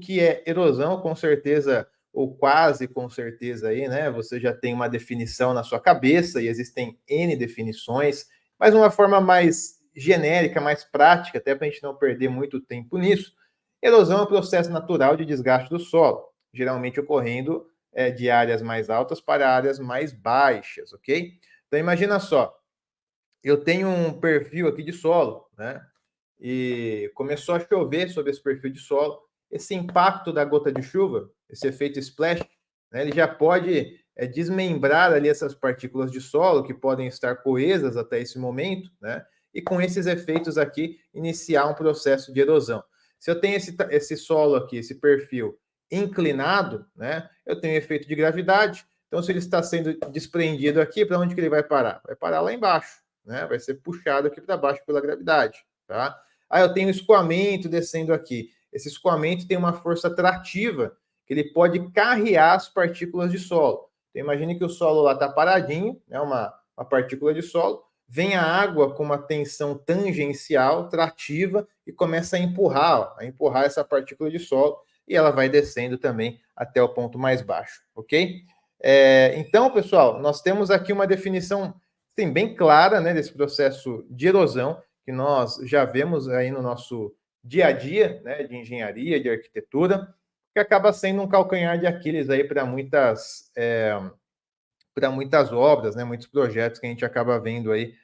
que é erosão, com certeza, ou quase com certeza aí, né? Você já tem uma definição na sua cabeça e existem N definições, mas uma forma mais genérica, mais prática, até para a gente não perder muito tempo nisso. Erosão é um processo natural de desgaste do solo, geralmente ocorrendo de áreas mais altas para áreas mais baixas, ok? Então imagina só, eu tenho um perfil aqui de solo, né? E começou a chover sobre esse perfil de solo. Esse impacto da gota de chuva, esse efeito splash, né, ele já pode desmembrar ali essas partículas de solo que podem estar coesas até esse momento, né? E com esses efeitos aqui, iniciar um processo de erosão. Se eu tenho esse solo aqui, esse perfil inclinado, né? Eu tenho efeito de gravidade. Então, se ele está sendo desprendido aqui, para onde que ele vai parar? Vai parar lá embaixo, né? Vai ser puxado aqui para baixo pela gravidade, tá? Ah, eu tenho escoamento descendo aqui. Esse escoamento tem uma força atrativa que ele pode carrear as partículas de solo. Então, imagine que o solo lá está paradinho, né, uma partícula de solo, vem a água com uma tensão tangencial, trativa, e começa a empurrar essa partícula de solo, e ela vai descendo também até o ponto mais baixo, ok? Então, pessoal, nós temos aqui uma definição sim, bem clara, né, desse processo de erosão, que nós já vemos aí no nosso dia a dia, né, de engenharia, de arquitetura, que acaba sendo um calcanhar de Aquiles aí para muitas obras, né, muitos projetos que a gente acaba vendo aí,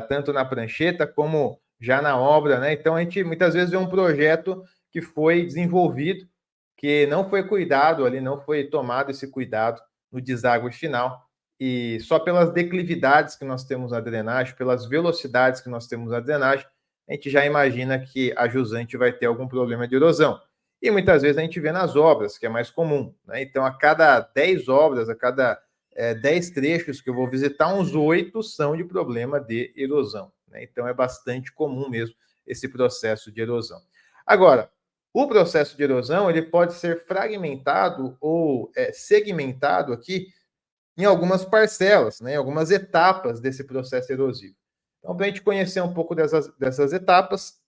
tanto na prancheta como já na obra, né? Então a gente muitas vezes vê um projeto que foi desenvolvido, que não foi cuidado ali, não foi tomado esse cuidado no deságue final, e só pelas declividades que nós temos na drenagem, pelas velocidades que nós temos na drenagem, a gente já imagina que a jusante vai ter algum problema de erosão. E muitas vezes a gente vê nas obras, que é mais comum, né? Então, a cada 10 obras, a cada 10 trechos que eu vou visitar, uns 8 são de problema de erosão, né? Então, é bastante comum mesmo esse processo de erosão. Agora, o processo de erosão ele pode ser fragmentado ou segmentado aqui em algumas parcelas, né, em algumas etapas desse processo erosivo. Então, para a gente conhecer um pouco dessas etapas,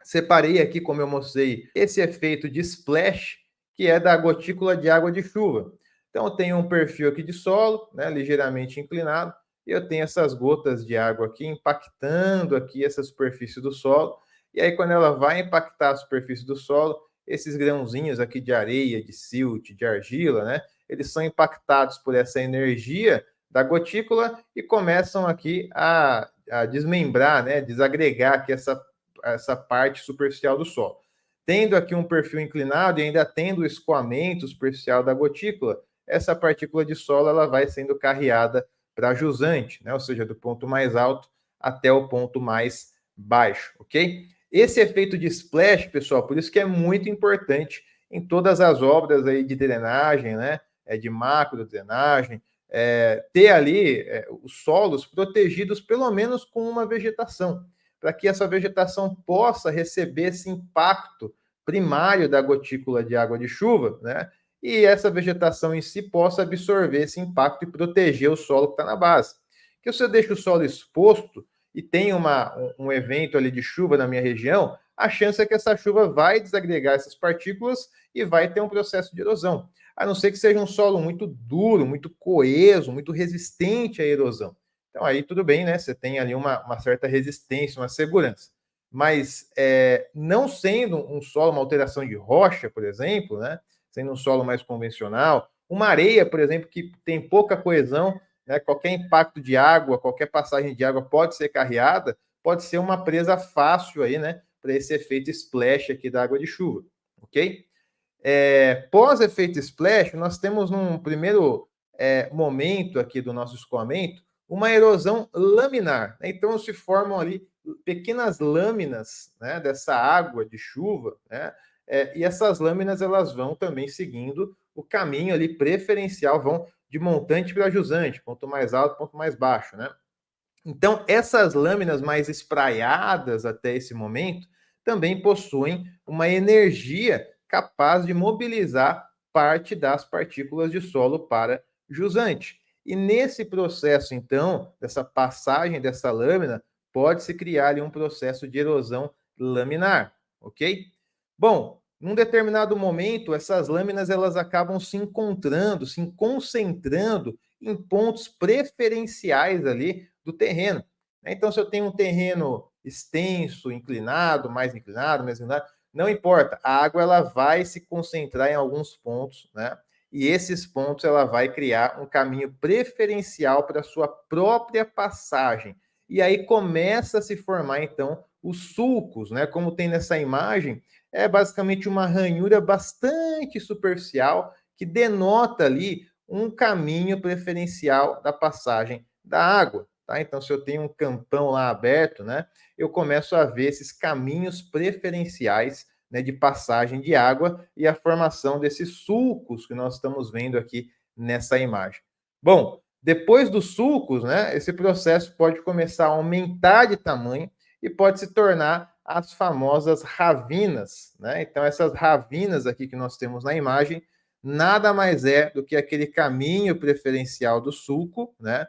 separei aqui, como eu mostrei, esse efeito de splash, que é da gotícula de água de chuva. Então, eu tenho um perfil aqui de solo, né, ligeiramente inclinado, e eu tenho essas gotas de água aqui impactando aqui essa superfície do solo. E aí, quando ela vai impactar a superfície do solo, esses grãozinhos aqui de areia, de silt, de argila, né, eles são impactados por essa energia da gotícula e começam aqui a desmembrar, né, desagregar aqui essa parte superficial do solo. Tendo aqui um perfil inclinado e ainda tendo o escoamento superficial da gotícula, essa partícula de solo ela vai sendo carreada para a jusante, né? Ou seja, do ponto mais alto até o ponto mais baixo, ok? Esse efeito de splash, pessoal, por isso que é muito importante em todas as obras aí de drenagem, né? De macro drenagem, ter ali os solos protegidos pelo menos com uma vegetação, para que essa vegetação possa receber esse impacto primário da gotícula de água de chuva, né? E essa vegetação em si possa absorver esse impacto e proteger o solo que está na base. Que se eu deixo o solo exposto e tem um evento ali de chuva na minha região, a chance é que essa chuva vai desagregar essas partículas e vai ter um processo de erosão. A não ser que seja um solo muito duro, muito coeso, muito resistente à erosão. Então, aí tudo bem, né? Você tem ali uma certa resistência, uma segurança. Mas não sendo um solo, uma alteração de rocha, por exemplo, né? Sendo um solo mais convencional, uma areia, por exemplo, que tem pouca coesão, né? Qualquer impacto de água, qualquer passagem de água pode ser carreada, pode ser uma presa fácil aí, né? Para esse efeito splash aqui da água de chuva, ok? Pós-efeito splash, nós temos num primeiro momento aqui do nosso escoamento, uma erosão laminar, né? Então se formam ali pequenas lâminas, né, dessa água de chuva, né? E essas lâminas elas vão também seguindo o caminho ali preferencial, vão de montante para jusante, ponto mais alto, ponto mais baixo, né? Então essas lâminas mais espraiadas até esse momento também possuem uma energia capaz de mobilizar parte das partículas de solo para jusante. E nesse processo, então, dessa passagem dessa lâmina, pode-se criar ali um processo de erosão laminar, ok? Bom, num determinado momento, essas lâminas elas acabam se encontrando, se concentrando em pontos preferenciais ali do terreno. Então, se eu tenho um terreno extenso, inclinado, mais inclinado, mais inclinado, não importa, a água ela vai se concentrar em alguns pontos, né? E esses pontos ela vai criar um caminho preferencial para a sua própria passagem. E aí começa a se formar, então, os sulcos, né? Como tem nessa imagem, é basicamente uma ranhura bastante superficial que denota ali um caminho preferencial da passagem da água. Tá? Então, se eu tenho um campão lá aberto, né, eu começo a ver esses caminhos preferenciais, né, de passagem de água e a formação desses sulcos que nós estamos vendo aqui nessa imagem. Bom, depois dos sulcos, né, esse processo pode começar a aumentar de tamanho e pode se tornar as famosas ravinas, né? Então, essas ravinas aqui que nós temos na imagem, nada mais é do que aquele caminho preferencial do sulco, né?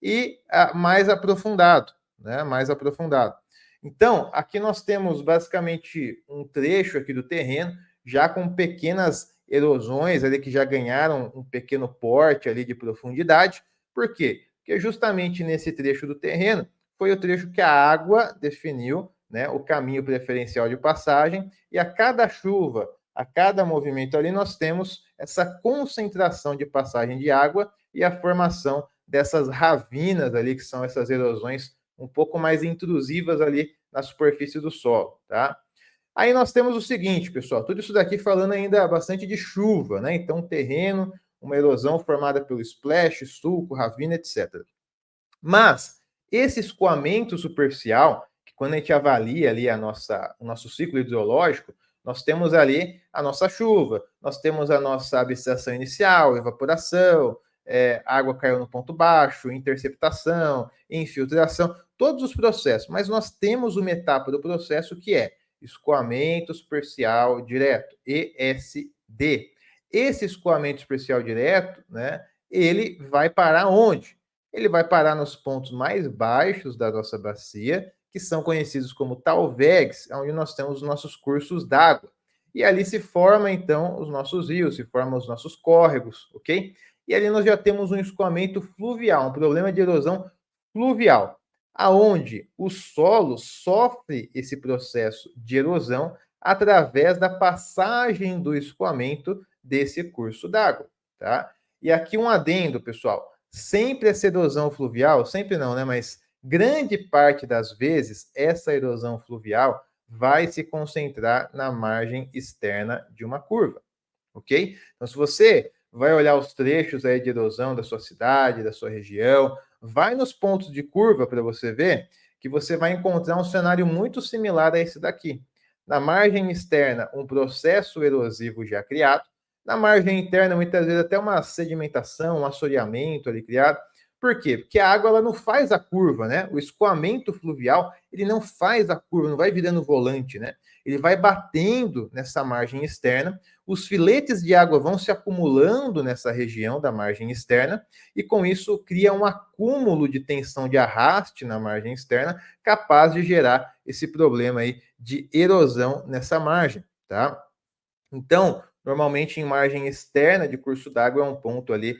E mais aprofundado, né? Mais aprofundado. Então, aqui nós temos basicamente um trecho aqui do terreno, já com pequenas erosões ali que já ganharam um pequeno porte ali de profundidade. Por quê? Porque justamente nesse trecho do terreno foi o trecho que a água definiu, né, o caminho preferencial de passagem, e a cada chuva, a cada movimento ali, nós temos essa concentração de passagem de água e a formação dessas ravinas ali, que são essas erosões um pouco mais intrusivas ali na superfície do solo, tá? Aí nós temos o seguinte, pessoal, tudo isso daqui falando ainda bastante de chuva, né? Então, terreno, uma erosão formada pelo splash, sulco, ravina, etc. Mas esse escoamento superficial, que quando a gente avalia ali o nosso ciclo hidrológico, nós temos ali a nossa chuva, nós temos a nossa abstração inicial, evaporação, água caiu no ponto baixo, interceptação, infiltração, todos os processos. Mas nós temos uma etapa do processo que é escoamento superficial direto, ESD. Esse escoamento superficial direto, né, ele vai parar onde? Ele vai parar nos pontos mais baixos da nossa bacia, que são conhecidos como talvegs, onde nós temos os nossos cursos d'água. E ali se formam, então, os nossos rios, se formam os nossos córregos, ok? E ali nós já temos um escoamento fluvial, um problema de erosão fluvial, aonde o solo sofre esse processo de erosão através da passagem do escoamento desse curso d'água, tá? E aqui um adendo, pessoal. Sempre essa erosão fluvial, sempre não, né? Mas grande parte das vezes, essa erosão fluvial vai se concentrar na margem externa de uma curva, ok? Então, se você vai olhar os trechos aí de erosão da sua cidade, da sua região, vai nos pontos de curva para você ver que você vai encontrar um cenário muito similar a esse daqui. Na margem externa, um processo erosivo já criado, na margem interna, muitas vezes até uma sedimentação, um assoreamento ali criado. Por quê? Porque a água ela não faz a curva, né? O escoamento fluvial, ele não faz a curva, não vai virando volante, né? Ele vai batendo nessa margem externa, os filetes de água vão se acumulando nessa região da margem externa, e com isso cria um acúmulo de tensão de arraste na margem externa, capaz de gerar esse problema aí de erosão nessa margem, tá? Então, normalmente em margem externa de curso d'água é um ponto ali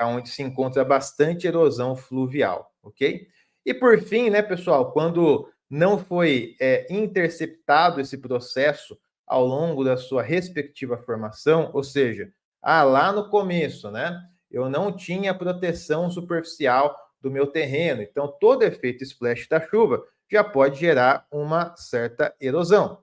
onde se encontra bastante erosão fluvial, ok? E por fim, né, pessoal, quando não foi interceptado esse processo ao longo da sua respectiva formação, ou seja, lá no começo, né, eu não tinha proteção superficial do meu terreno, então todo efeito splash da chuva já pode gerar uma certa erosão.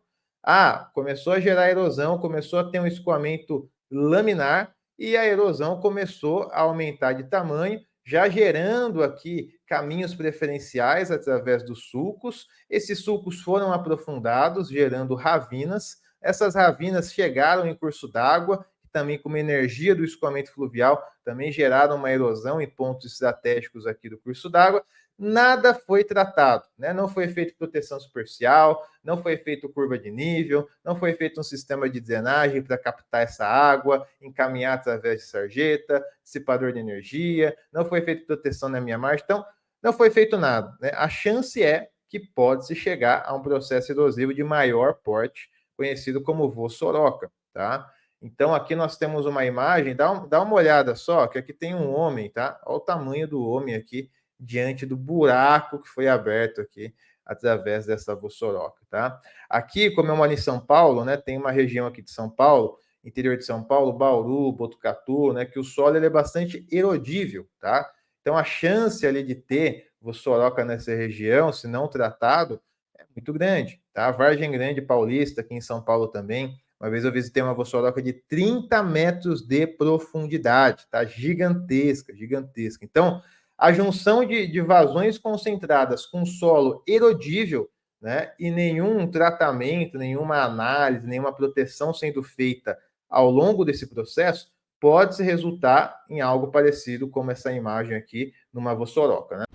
Começou a gerar erosão, começou a ter um escoamento laminar e a erosão começou a aumentar de tamanho, já gerando aqui caminhos preferenciais através dos sulcos. Esses sulcos foram aprofundados, gerando ravinas. Essas ravinas chegaram em curso d'água, também com uma energia do escoamento fluvial, também geraram uma erosão em pontos estratégicos aqui do curso d'água. Nada foi tratado, né? Não foi feito proteção superficial, não foi feito curva de nível, não foi feito um sistema de drenagem para captar essa água, encaminhar através de sarjeta, dissipador de energia, não foi feito proteção na minha margem, então não foi feito nada, né? A chance é que pode-se chegar a um processo erosivo de maior porte, conhecido como Vossoroka, tá? Então, aqui nós temos uma imagem, dá uma olhada só, que aqui tem um homem, tá? Olha o tamanho do homem aqui, diante do buraco que foi aberto aqui, através dessa Vossoroka, tá? Aqui, como eu moro em São Paulo, né, tem uma região aqui de São Paulo, interior de São Paulo, Bauru, Botucatu, né, que o solo ele é bastante erodível, tá? Então, a chance ali de ter Vossoroka nessa região, se não tratado, é muito grande, tá? Vargem Grande Paulista, aqui em São Paulo também, uma vez eu visitei uma vossoroca de 30 metros de profundidade, tá? Gigantesca, gigantesca. Então, a junção de vazões concentradas com solo erodível, né? E nenhum tratamento, nenhuma análise, nenhuma proteção sendo feita ao longo desse processo, pode se resultar em algo parecido como essa imagem aqui numa vossoroca, né?